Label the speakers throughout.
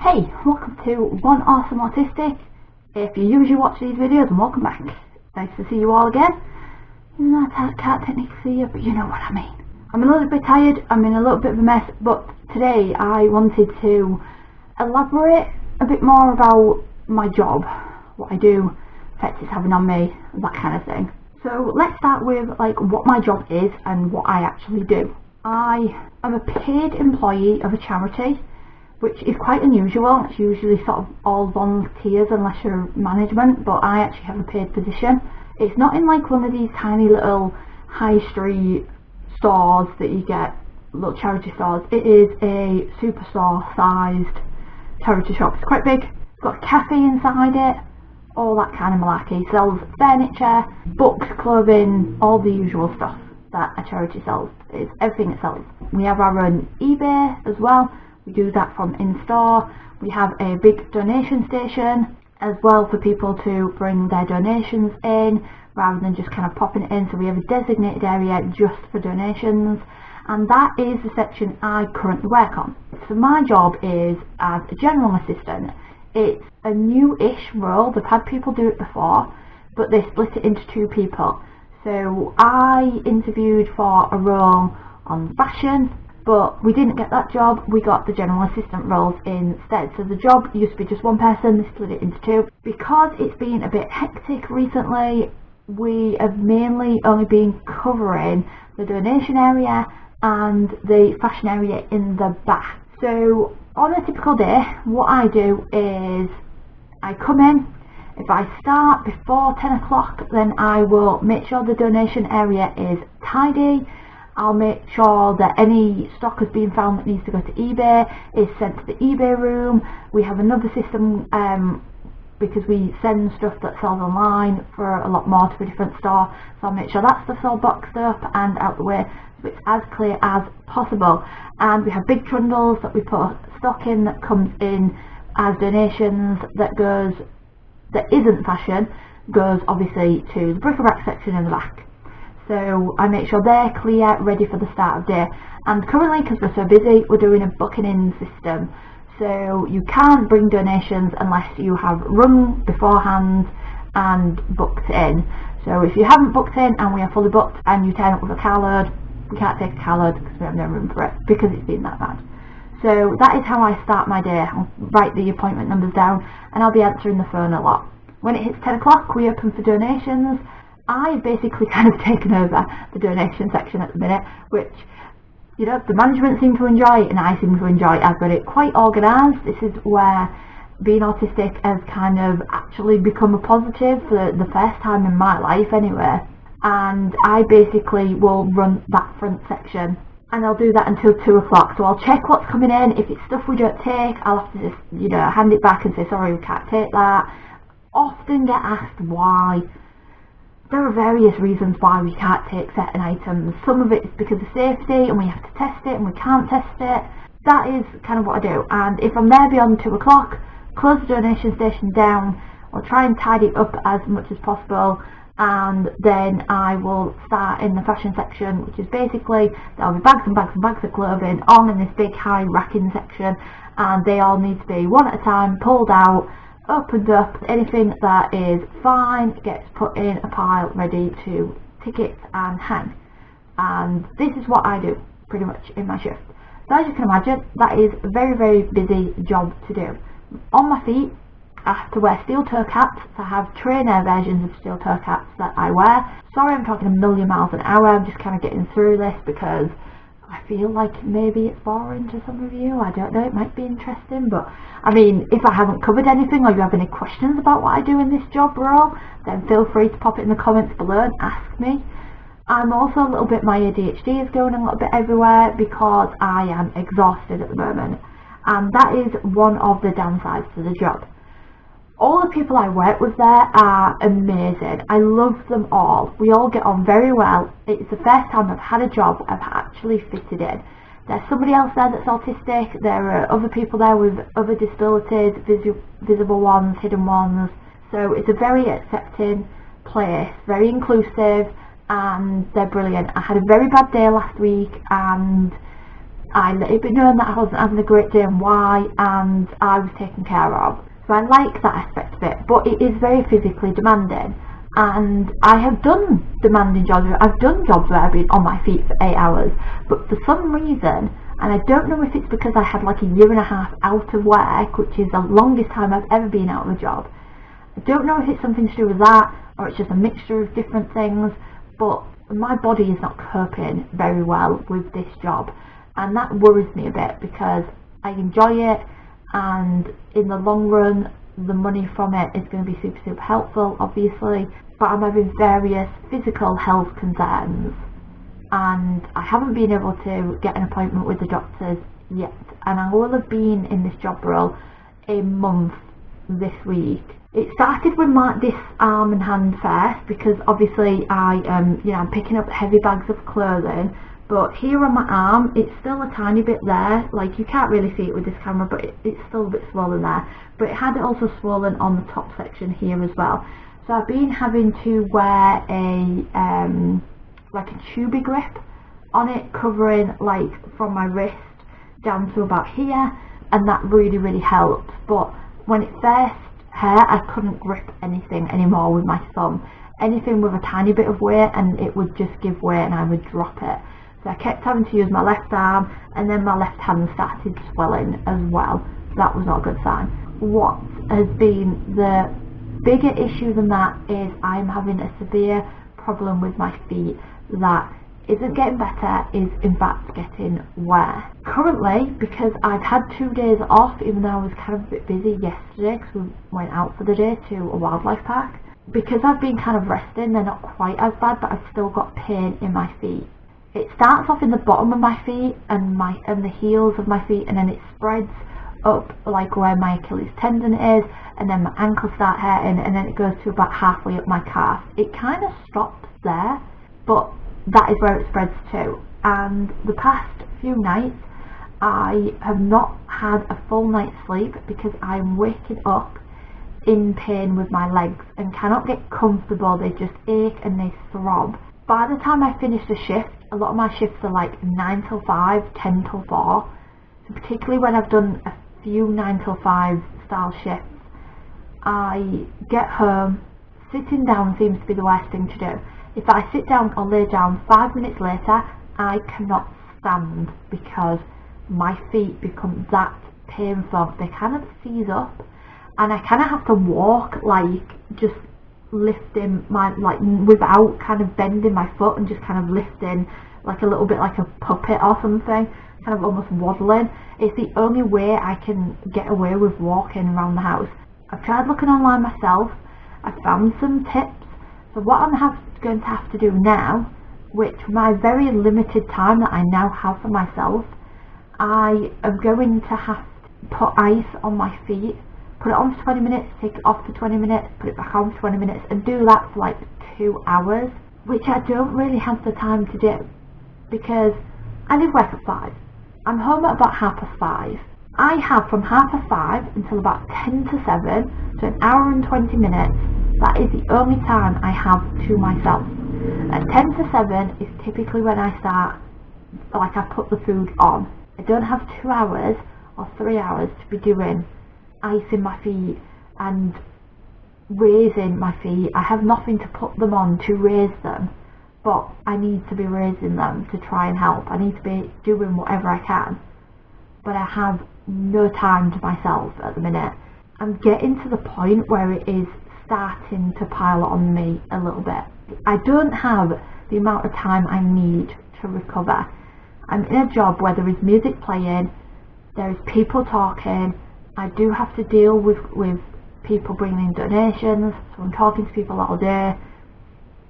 Speaker 1: Hey, welcome to One Awesome Autistic. If you usually watch these videos, and welcome back. Nice to see you all again. I can't technically see you, but you know what I mean. I'm a little bit tired, I'm in a little bit of a mess, but today I wanted to elaborate a bit more about my job, what I do, effects it's having on me, that kind of thing. So let's start with what my job is and what I actually do. I am a paid employee of a charity, which is quite unusual. It's usually sort of all volunteers unless you're management, but I actually have a paid position. It's not in like one of these tiny little high street stores that you get, little charity stores. It is a superstore sized charity shop. It's quite big. It's got a cafe inside it, all that kind of malarkey. It sells furniture, books, clothing, all the usual stuff that a charity sells. It's everything it sells. We have our own eBay as well. We do that from in-store. We have a big donation station as well for people to bring their donations in rather than just kind of popping it in. So we have a designated area just for donations, and that is the section I currently work on. So my job is as a general assistant. It's a new-ish role. They've had people do it before, but they split it into two people. So I interviewed for a role on fashion, but we didn't get that job. We got the general assistant roles instead. So the job used to be just one person, they split it into two. Because it's been a bit hectic recently, we have mainly only been covering the donation area and the fashion area in the back. So on a typical day, what I do is I come in. If I start before 10 o'clock, then I will make sure the donation area is tidy. I'll make sure that any stock has been found that needs to go to eBay is sent to the eBay room. We have another system because we send stuff that sells online for a lot more to a different store. So I'll make sure that stuff's all boxed up and out the way, so it's as clear as possible. And we have big trundles that we put stock in that comes in as donations that isn't fashion, goes obviously to the bric-a-brac section in the back. So I make sure they're clear, ready for the start of day. And currently, because we're so busy, we're doing a booking in system. So you can't bring donations unless you have rung beforehand and booked in. So if you haven't booked in and we are fully booked and you turn up with a carload, we can't take a carload because we have no room for it because it's been that bad. So that is how I start my day. I'll write the appointment numbers down and I'll be answering the phone a lot. When it hits 10 o'clock, we open for donations. I've basically kind of taken over the donation section at the minute, which, you know, the management seem to enjoy and I seem to enjoy. I've got it quite organised. This is where being autistic has kind of actually become a positive for the first time in my life anyway. And I basically will run that front section. And I'll do that until 2 o'clock. So I'll check what's coming in. If it's stuff we don't take, I'll have to just, hand it back and say, sorry, we can't take that. Often get asked why. There are various reasons why we can't take certain items. Some of it is because of safety and we have to test it and we can't test it. That is kind of what I do. And if I'm there beyond 2 o'clock, close the donation station down. I'll try and tidy it up as much as possible. And then I will start in the fashion section, which is basically there'll be bags and bags and bags of clothing on in this big high racking section, and they all need to be one at a time pulled out, opened up. Anything that is fine gets put in a pile ready to ticket and hang. And this is what I do pretty much in my shift. So as you can imagine, that is a very, very busy job to do. On my feet, I have to wear steel toe caps. I have trainer versions of steel toe caps that I wear. Sorry I'm talking a million miles an hour, I'm just kind of getting through this because I feel like maybe it's boring to some of you. I don't know, it might be interesting, but I mean, if I haven't covered anything or you have any questions about what I do in this job role, then feel free to pop it in the comments below and ask me. I'm also a little bit, my ADHD is going a little bit everywhere because I am exhausted at the moment, and that is one of the downsides to the job. All the people I work with there are amazing. I love them all. We all get on very well. It's the first time I've had a job I've actually fitted in. There's somebody else there that's autistic. There are other people there with other disabilities, visible ones, hidden ones. So it's a very accepting place, very inclusive, and they're brilliant. I had a very bad day last week and I let it be known that I wasn't having a great day and why, and I was taken care of. So I like that aspect of it, but it is very physically demanding. And I have done demanding jobs. I've done jobs where I've been on my feet for 8 hours, but for some reason, and I don't know if it's because I had like a year and a half out of work, which is the longest time I've ever been out of a job. I don't know if it's something to do with that, or it's just a mixture of different things, but my body is not coping very well with this job, and that worries me a bit because I enjoy it, and in the long run the money from it is going to be super helpful, obviously, but I'm having various physical health concerns and I haven't been able to get an appointment with the doctors yet, and I will have been in this job role a month this week. It started with this arm and hand first because obviously I'm picking up heavy bags of clothing, but here on my arm it's still a tiny bit there, like you can't really see it with this camera, but it's still a bit swollen there, but it had also swollen on the top section here as well. So I've been having to wear a like a tubey grip on it, covering like from my wrist down to about here, and that really helped. But when it first hurt, I couldn't grip anything anymore with my thumb. Anything with a tiny bit of weight and it would just give way and I would drop it. So I kept having to use my left arm, and then my left hand started swelling as well. So that was not a good sign. What has been the bigger issue than that is I'm having a severe problem with my feet that isn't getting better, is in fact getting worse. Currently, because I've had 2 days off, even though I was kind of a bit busy yesterday because we went out for the day to a wildlife park, because I've been kind of resting, they're not quite as bad, but I've still got pain in my feet. It starts off in the bottom of my feet and the heels of my feet, and then it spreads up like where my Achilles tendon is, and then my ankles start hurting, and then it goes to about halfway up my calf. It kind of stops there, but that is where it spreads to. And the past few nights I have not had a full night's sleep because I'm waking up in pain with my legs and cannot get comfortable. They just ache and they throb. By the time I finish the shift, a lot of my shifts are like 9 till 5, 10 till 4. So particularly when I've done a few 9 till 5 style shifts, I get home, sitting down seems to be the worst thing to do. If I sit down or lay down 5 minutes later, I cannot stand because my feet become that painful. They kind of seize up, and I kind of have to walk like just lifting my, like without kind of bending my foot, and just kind of lifting like a little bit like a puppet or something, kind of almost waddling. It's the only way I can get away with walking around the house. I've tried looking online myself, I've found some tips. So what I'm going to have to do now, which my very limited time that I now have for myself, I am going to have to put ice on my feet, put it on for 20 minutes, take it off for 20 minutes, put it back on for 20 minutes, and do that for like 2 hours, which I don't really have the time to do because I leave work at 5. I'm home at about 5:30. I have from 5:30 until about 10 to 7, so an hour and 20 minutes. That is the only time I have to myself. At 10 to 7 is typically when I start, like I put the food on. I don't have 2 hours or 3 hours to be doing icing my feet and raising my feet. I have nothing to put them on to raise them, but I need to be raising them to try and help. I need to be doing whatever I can, but I have no time to myself at the minute. I'm getting to the point where it is starting to pile on me a little bit. I don't have the amount of time I need to recover. I'm in a job where there is music playing, there is people talking, I do have to deal with people bringing in donations, so I'm talking to people all day.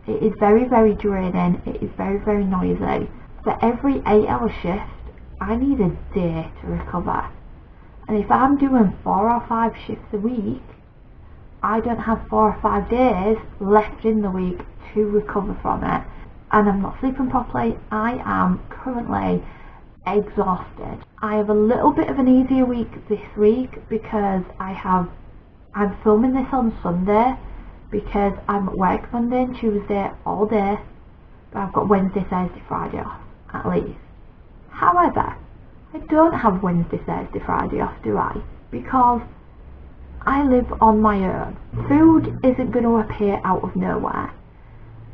Speaker 1: It is very draining, it is very noisy. For every 8-hour shift, I need a day to recover. And if I'm doing 4 or 5 shifts a week, I don't have 4 or 5 days left in the week to recover from it. And I'm not sleeping properly. I am currently exhausted. I have a little bit of an easier week this week because I'm filming this on Sunday because I'm at work Monday and Tuesday all day, but I've got Wednesday, Thursday, Friday off at least. However, I don't have Wednesday, Thursday, Friday off, do I? Because I live on my own. Food isn't going to appear out of nowhere.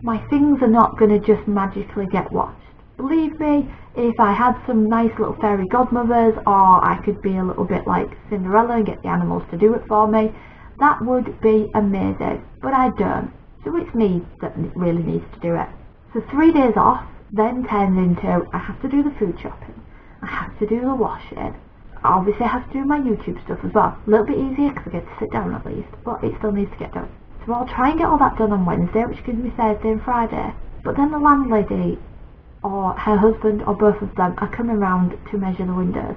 Speaker 1: My things are not going to just magically get washed. Believe me, if I had some nice little fairy godmothers, or I could be a little bit like Cinderella and get the animals to do it for me, that would be amazing. But I don't. So it's me that really needs to do it. So 3 days off then turns into I have to do the food shopping. I have to do the washing. Obviously I have to do my YouTube stuff as well. A little bit easier because I get to sit down at least, but it still needs to get done. So I'll try and get all that done on Wednesday, which gives me Thursday and Friday. But then the landlady or her husband or both of them are coming round to measure the windows.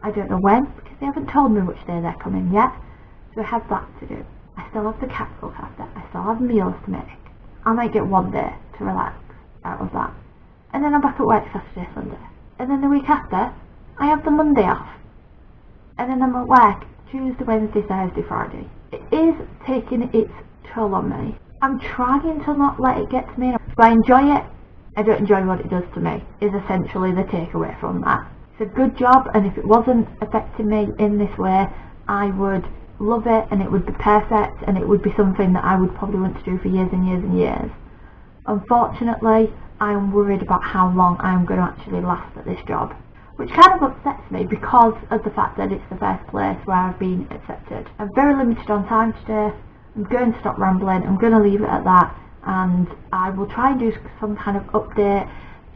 Speaker 1: I don't know when because they haven't told me which day they're coming yet. So I have that to do. I still have the cat to look after. I still have meals to make. I might get one day to relax out of that. And then I'm back at work Saturday, Sunday. And then the week after, I have the Monday off. And then I'm at work Tuesday, Wednesday, Thursday, Friday. It is taking its toll on me. I'm trying to not let it get to me. Do I enjoy it? I don't enjoy what it does to me, is essentially the takeaway from that. It's a good job, and if it wasn't affecting me in this way, I would love it, and it would be perfect, and it would be something that I would probably want to do for years and years and years. Unfortunately, I am worried about how long I am going to actually last at this job, which kind of upsets me because of the fact that it's the first place where I've been accepted. I'm very limited on time today. I'm going to stop rambling. I'm going to leave it at that, and I will try and do some kind of update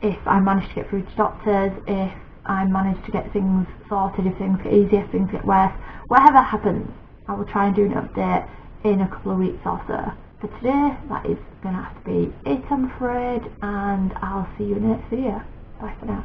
Speaker 1: if I manage to get through to doctors, if I manage to get things sorted, if things get easier, if things get worse. Whatever happens, I will try and do an update in a couple of weeks or so. For today, that is going to have to be it, I'm afraid, and I'll see you in the next video. Bye for now.